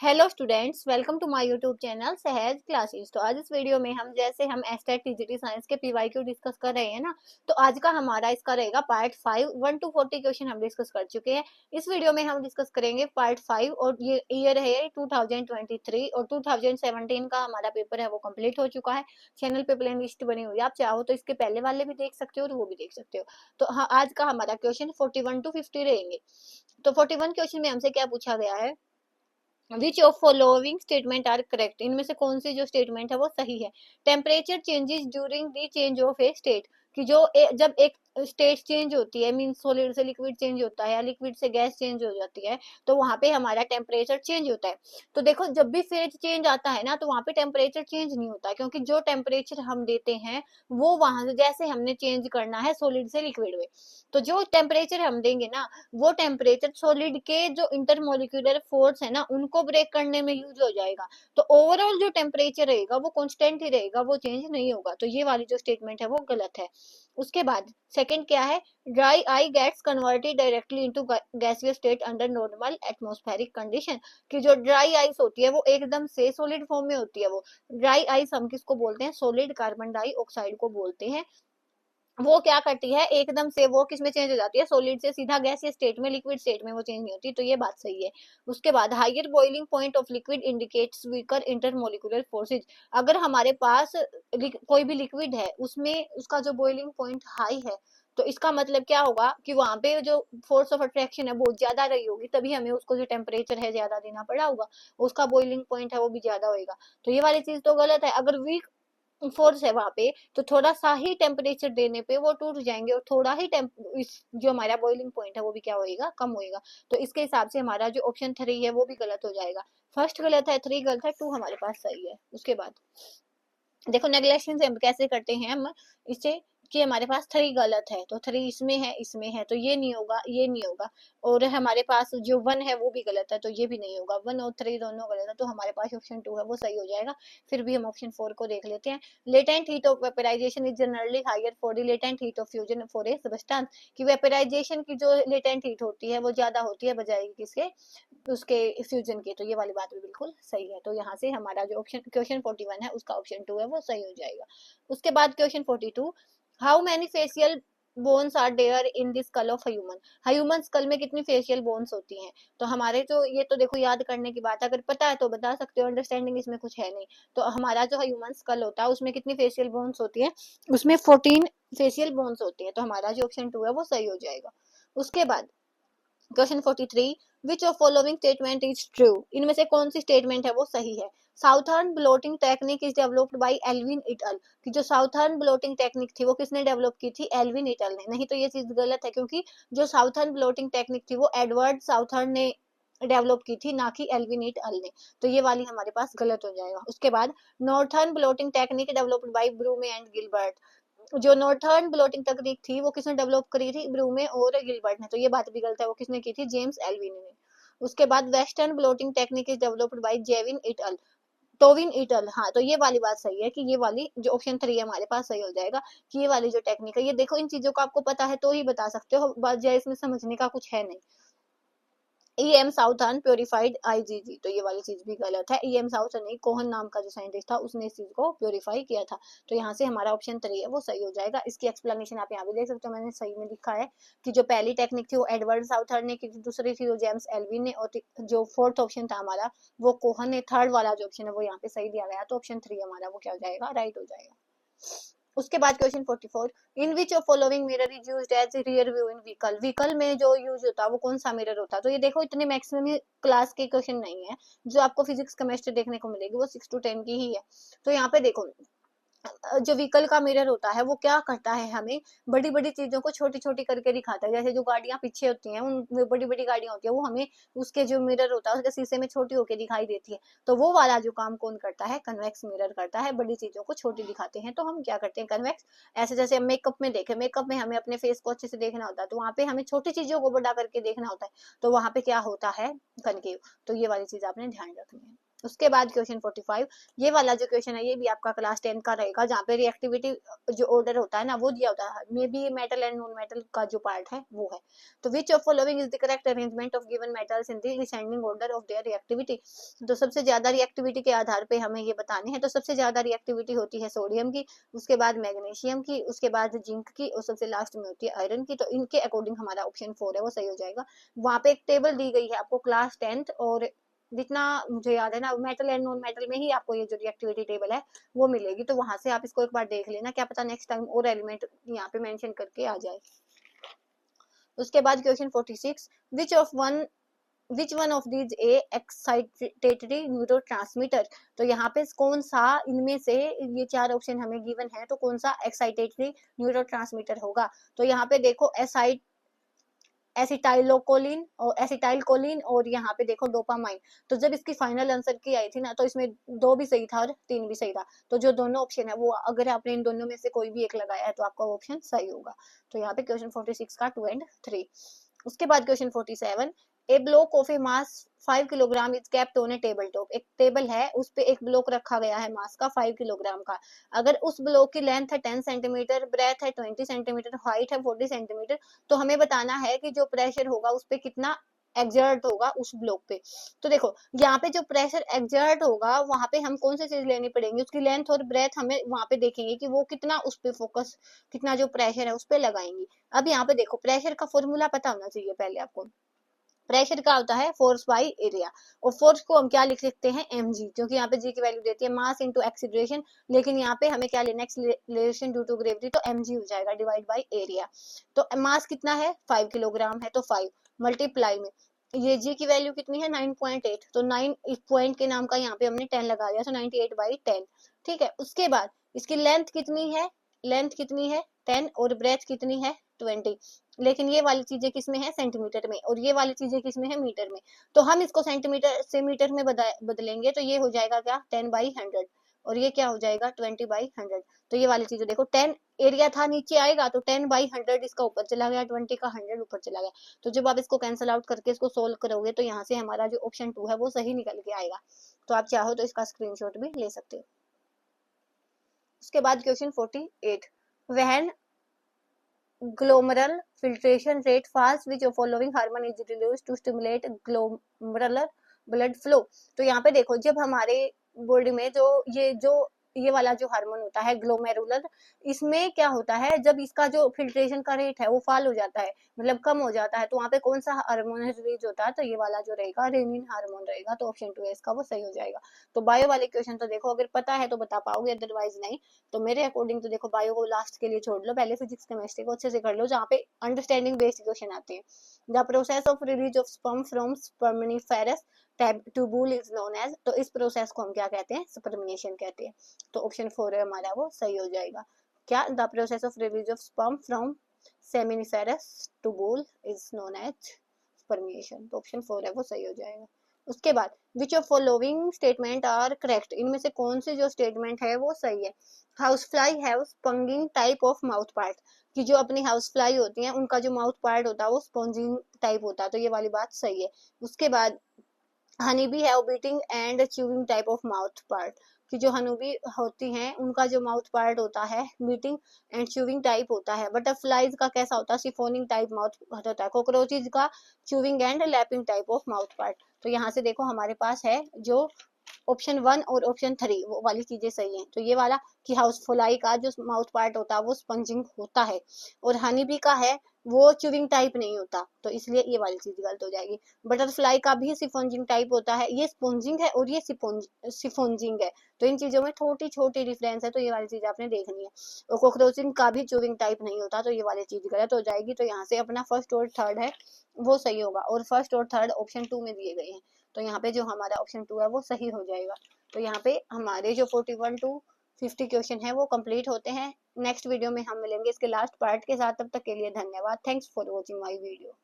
Hello students, welcome to my YouTube channel Sahaj classes. तो आज इस वीडियो में हम एस्टेट टीजीटी साइंस के पीवाईक्यू डिस्कस कर रहे हैं ना। तो आज का हमारा इसका रहेगा पार्ट 5। 1 to 40 क्वेश्चन हम डिस्कस कर चुके हैं। इस वीडियो में हम डिस्कस करेंगे पार्ट 5 और ये ईयर है 2023 और 2017 का हमारा पेपर है वो कंप्लीट हो चुका है। चैनल पे प्ले लिस्ट बनी हुई है, आप चाहो तो इसके पहले वाले भी देख सकते हो और वो भी देख सकते हो। तो हाँ, आज का हमारा क्वेश्चन 41 to 50 रहेंगे। तो 41 क्वेश्चन में हमसे क्या पूछा गया है, which of following statement are correct. इनमें से कौन सी जो स्टेटमेंट है वो सही है। Temperature changes during the change of A state, कि जब एक स्टेट चेंज होती है, मीन सॉलिड से लिक्विड चेंज होता है या लिक्विड से गैस चेंज हो जाती है, तो वहां पे हमारा टेम्परेचर चेंज होता है। तो देखो, जब भी फेज चेंज आता है ना, तो वहां पे टेम्परेचर चेंज नहीं होता, क्योंकि जो टेम्परेचर हम देते हैं वो वहां से जैसे हमने चेंज करना है सॉलिड से लिक्विड में, तो जो टेम्परेचर हम देंगे ना, वो टेम्परेचर सॉलिड के जो इंटरमोलिक्यूलर फोर्स है ना उनको ब्रेक करने में यूज हो जाएगा। तो ओवरऑल जो टेम्परेचर रहेगा वो कांस्टेंट ही रहेगा, वो चेंज नहीं होगा। तो ये वाली जो स्टेटमेंट है वो गलत है। उसके बाद सेकंड क्या है, dry ice gets converted directly into gaseous state under normal atmospheric condition. कि जो ड्राई आइस होती है वो एकदम से सॉलिड फॉर्म में होती है। वो ड्राई आइस हम किसको बोलते हैं, सॉलिड कार्बन डाइऑक्साइड को बोलते हैं। वो क्या करती है, एकदम से वो किस में चेंज हो जाती है, सॉलिड से सीधा गैसीय स्टेट में, लिक्विड स्टेट में वो चेंज नहीं होती। तो ये बात सही है। उसके बाद higher boiling point of liquid indicates weaker intermolecular forces. अगर हमारे पास कोई भी लिक्विड है उसमें उसका जो बॉइलिंग पॉइंट हाई है, तो इसका मतलब क्या होगा कि वहां पे जो फोर्स ऑफ अट्रैक्शन है बहुत ज्यादा रही होगी, तभी हमें उसको जो टेम्परेचर है ज्यादा देना पड़ा होगा, उसका बॉइलिंग पॉइंट है वो भी ज्यादा होगा। तो ये वाली चीज तो गलत है। अगर वीक फोर्स है वहां पे, तो थोड़ा सा ही टेम्परेचर देने पे वो टूट जाएंगे और थोड़ा ही जो हमारा बॉइलिंग पॉइंट है वो भी क्या होएगा, कम होएगा। तो इसके हिसाब से हमारा जो ऑप्शन 3 है वो भी गलत हो जाएगा। फर्स्ट गलत है, 3 गलत है, 2 हमारे पास सही है। उसके बाद देखो, नेग्लेक्शन से हम कैसे करते हैं हम इसे, कि हमारे पास 3 गलत है तो 3 इसमें है तो ये नहीं होगा, ये नहीं होगा। और हमारे पास जो 1 है वो भी गलत है तो ये भी नहीं होगा। 1 और 3 दोनों गलत है, तो हमारे पास ऑप्शन 2 है वो सही हो जाएगा। फिर भी हम ऑप्शन 4 को देख लेते हैं। Latent heat of vaporisation is generally higher for the latent heat of fusion for a substance. कि वेपराइजेशन की जो लेटेंट हीट होती है वो ज्यादा होती है बजाय किसके, उसके फ्यूजन की। तो ये वाली बात भी बिल्कुल सही है। तो यहाँ से हमारा जो ऑप्शन क्वेश्चन 41 है उसका ऑप्शन 2 है वो सही हो जाएगा। उसके बाद question 42, how many facial bones are there in this skull of human. Human skull में कितनी फेशियल बोन्स होती हैं। तो हमारे तो ये तो देखो याद करने की बात है, अगर पता है तो बता सकते हो, अंडरस्टैंडिंग इसमें कुछ है नहीं। तो हमारा जो ह्यूमन स्कल होता है उसमें कितनी फेशियल बोन्स होती है, उसमें 14 फेशियल बोन्स होती है। तो हमारा जो ऑप्शन 2 है वो सही हो जाएगा। उसके बाद question 43, which of following statement is true. इनमें से कौन सी स्टेटमेंट है वो सही है। Southern blotting technique is developed by Alvin et al. कि जो साउथर्न ब्लोटिंग टेक्निक थी वो किसने डेवलप की थी, एल्विन इट अल ने। नहीं, तो ये चीज गलत है, क्योंकि जो साउथर्न ब्लोटिंग टेक्निक थी वो एडवर्ड साउथर्न ने डेवलप की थी, ना कि एल्विन इट अल ने। तो ये वाली हमारे पास गलत हो जाएगा। उसके बाद northern blotting technique developed by Broome and Gilbert. जो नॉर्थर्न ब्लोटिंग तकनीक थी वो किसने डेवलप करी थी, ब्रूमे और गिलबर्ट ने। तो ये बात भी गलत है, वो किसने की थी, जेम्स एल्विन ने। उसके बाद western blotting technique is developed by Jevin et al, Towbin et al. हाँ, तो ये वाली बात सही है कि ये वाली जो ऑप्शन 3 है हमारे पास सही हो जाएगा। कि ये वाली जो टेक्निक है, ये देखो, इन चीजों को आपको पता है तो ही बता सकते हो, बजाय इसमें समझने का कुछ है नहीं। एम साउथर्न प्योरीफाइड आईजीजी, तो ये वाली चीज भी गलत है। एम साउथर्न नहीं, कोहन नाम का जो साइंटिस्ट था उसने इस चीज को प्योरीफाई किया था। तो यहाँ से हमारा ऑप्शन 3 है वो सही हो जाएगा। इसकी एक्सप्लेनेशन आप यहाँ भी देख सकते हो, मैंने सही में लिखा है कि जो पहली टेक्निक थी वो एडवर्ड साउथर्न ने की थी, दूसरी थी वो जेम्स एल्विन ने, और जो फोर्थ ऑप्शन था हमारा वो कोहन ने। थर्ड वाला जो ऑप्शन है वो यहाँ पे सही दिया गया, तो ऑप्शन 3 हमारा वो क्या हो जाएगा, राइट हो जाएगा। उसके बाद question 44, in which of following mirror is used as rear view in vehicle. Vehicle में जो यूज होता है वो कौन सा मिरर होता है। तो ये देखो, इतने मैक्सिमम क्लास के क्वेश्चन नहीं है, जो आपको फिजिक्स केमिस्ट्री देखने को मिलेगी वो 6 to 10 की ही है। तो यहाँ पे देखो, जो व्हीकल का मिरर होता है वो क्या करता है, हमें बड़ी बड़ी चीजों को छोटी छोटी करके दिखाता है। जैसे जो गाड़ियां पीछे होती हैं, उन बड़ी बड़ी गाड़ियां होती है, वो हमें उसके जो मिरर होता है उसके शीशे में छोटी होकर दिखाई देती है। तो वो वाला जो काम कौन करता है, कन्वेक्स मिरर करता है। बड़ी चीजों को छोटी दिखाते हैं तो हम क्या करते हैं, कन्वेक्स। ऐसे जैसे हम मेकअप में देखें, मेकअप में हमें अपने फेस को अच्छे से देखना होता है, तो वहां पे हमें छोटी चीजों को बड़ा करके देखना होता है, तो वहां पे क्या होता है, कनकेव। तो ये वाली चीज आपने ध्यान रखनी है। उसके बाद क्वेश्चन 45, ये वाला जो क्वेश्चन है ये भी आपका क्लास 10 का रहेगा, जहाँ पे रिएक्टिविटी जो ऑर्डर होता है ना वो दिया होता है, may be metal and non metal का जो पार्ट है वो है। तो विच of following is the correct arrangement of given metals in the descending order of their reactivity. तो सबसे ज्यादा रिएक्टिविटी के आधार पे हमें ये बताने हैं। तो सबसे ज्यादा रिएक्टिविटी होती है सोडियम की, उसके बाद मैग्नीशियम की, उसके बाद जिंक की, और सबसे लास्ट में होती है आयरन की। तो इनके अकॉर्डिंग हमारा ऑप्शन 4 है वो सही हो जाएगा। वहां पे एक टेबल दी गई है आपको क्लास 10th, और जितना मुझे याद है ना मेटल एंड नॉन मेटल में ही आपको ये जो रिएक्टिविटी टेबल है वो मिलेगी। तो वहां से आप इसको एक बार देख लेना, क्या पता नेक्स्ट टाइम और एलिमेंट यहाँ पे मेंशन करके आ जाए। उसके बाद question 46, which one of these A excitatory neurotransmitter. तो यहाँ पे कौन सा इनमें से, ये 4 ऑप्शन हमें गिवन है, तो कौन सा एक्साइटेटरी न्यूरोट्रांसमीटर होगा। तो यहाँ पे देखो एसिटाइलोकोलिन और एसिटाइलकोलिन, और यहाँ पे देखो डोपामाइन। तो जब इसकी फाइनल आंसर की आई थी ना तो इसमें 2 भी सही था और 3 भी सही था। तो जो दोनों ऑप्शन है वो अगर आपने इन दोनों में से कोई भी एक लगाया है तो आपका ऑप्शन सही होगा। तो यहाँ पे क्वेश्चन 46 का 2 and 3। उसके बाद question 47, A block of A mass 5 kilogram is kept on A table top. एक टेबल है उस पे एक ब्लॉक रखा गया है मास का 5 किलोग्राम का। अगर उस ब्लॉक की लेंथ है 10 सेंटीमीटर, ब्रेथ है 20 सेंटीमीटर, हाइट है 40 सेंटीमीटर, तो हमें बताना है कि जो प्रेशर होगा उस पे कितना एक्सर्ट होगा उस ब्लॉक पे। तो देखो यहाँ पे जो प्रेशर एक्सर्ट होगा वहां पे हम कौन सी चीज लेनी पड़ेगी, उसकी लेंथ और ब्रेथ हमें वहां पे देखेंगे कि वो कितना उस पे फोकस, कितना जो प्रेशर है उस पे लगाएंगे। अब यहाँ पे देखो प्रेशर का फॉर्मूला पता होना चाहिए पहले आपको। प्रेशर का होता है फोर्स बाई एरिया, और फोर्स को हम क्या लिख सकते हैं mg, क्योंकि यहाँ पे g की वैल्यू देती है मास इनटू एक्सीलरेशन, लेकिन यहाँ पे हमें क्या लेना है एक्सीलरेशन ड्यू टू ग्रेविटी, तो mg हो जाएगा डिवाइड बाई एरिया। तो मास कितना है 5 किलोग्राम है, तो 5 मल्टीप्लाई में ये g की वैल्यू कितनी है 9.8, तो 9 इस पॉइंट के नाम का यहाँ पे हमने 10 लगा दिया, तो 98/10। ठीक है, उसके बाद इसकी लेंथ कितनी है, 10 और ब्रेथ कितनी है 20, लेकिन ये वाली चीजें किसमें है सेंटीमीटर में, और ये वाली चीजें किसमें है मीटर में। तो हम इसको सेंटीमीटर से मीटर में बदलेंगे, तो ये हो जाएगा क्या 10/100, और ये क्या हो जाएगा 20/100। तो ये वाली चीजें देखो 10 एरिया था नीचे आएगा, तो 10/100 इसका ऊपर चला गया, 20 का 100 ऊपर चला गया। तो जब आप इसको कैंसिल आउट करके इसको सोल्व करोगे तो यहाँ से हमारा जो ऑप्शन 2 है वो सही निकल के आएगा। तो आप चाहो तो इसका स्क्रीनशॉट भी ले सकते हो। उसके बाद question 48, when glomerular filtration rate fast which of following hormone is released to stimulate glomerular blood flow। तो यहाँ पे देखो जब हमारे बॉडी में जो ये वाला जो हार्मोन होता है ग्लोमेरुलर, इसमें क्या होता है जब इसका जो फिल्ट्रेशन का रेट है वो फॉल हो जाता है, मतलब कम हो जाता है, तो वहाँ पे कौन सा हार्मोन रिलीज होता है, तो ये वाला जो रहेगा रेनिन हार्मोन रहेगा। तो ऑप्शन 2 है इसका वो सही हो जाएगा। तो बायो वाले क्वेश्चन तो देखो अगर पता है तो बता पाओगे, अदरवाइज नहीं। तो मेरे अकॉर्डिंग तो देखो बायो को लास्ट के लिए छोड़ लो, पहले फिजिक्स केमिस्ट्री को अच्छे से कर लो जहाँ पे अंडरस्टैंडिंग बेस्ड क्वेश्चन आते हैं। The process of release of sperm from seminiferous tubule is known as. तो इस प्रोसेस को हम क्या कहते हैं, स्पर्मिनेशन कहते हैं। तो ऑप्शन 4 है हमारा वो सही हो जाएगा। क्या, the process of release of sperm from seminiferous tubule is known as spermiation. तो ऑप्शन 4 है वो सही हो जाएगा। उसके बाद which of following statement are correct, इनमें से कौन सी जो स्टेटमेंट है वो सही है। House fly have sponging type of mouth part, कि जो अपनी हाउस फ्लाई होती हैं उनका जो माउथ पार्ट होता है वो स्पॉन्जिंग टाइप होता है, तो ये वाली बात सही है। उसके बाद honey bee have beating and chewing type of mouth part, कि जो हनीबी होती हैं उनका जो माउथ पार्ट होता है बीटिंग एंड च्यूइंग टाइप होता है। बटरफ्लाइज का कैसा होता है, सिफोनिंग टाइप माउथ होता है। कॉकरोचेज का chewing and lapping type of mouth part. तो यहाँ से देखो हमारे पास है जो ऑप्शन 1 और ऑप्शन 3 वो वाली चीजें सही हैं। तो ये वाला कि हाउस फ्लाई का जो माउथ पार्ट होता है वो स्पंजिंग होता है, और हनी बी का है वो च्यूइंग टाइप नहीं होता, तो इसलिए ये वाली चीज गलत हो जाएगी। बटरफ्लाई का भी सिफोंजिंग टाइप होता है, ये स्पॉन्जिंग है और ये सिफोंजिंग है, तो इन चीजों में छोटी छोटी डिफरेंस है, तो ये वाली चीज आपने देखनी है। और कॉकरोचिंग का भी च्यूइंग टाइप नहीं होता, तो ये वाली चीज गलत हो जाएगी। तो यहाँ से अपना फर्स्ट और थर्ड है वो सही होगा, और फर्स्ट और थर्ड ऑप्शन 2 में दिए गए हैं, तो यहाँ पे जो हमारा ऑप्शन 2 है वो सही हो जाएगा। तो यहाँ पे हमारे जो 41 to 50 क्वेश्चन है वो कंप्लीट होते हैं। नेक्स्ट वीडियो में हम मिलेंगे इसके लास्ट पार्ट के साथ, तब तक के लिए धन्यवाद। Thanks for watching my video.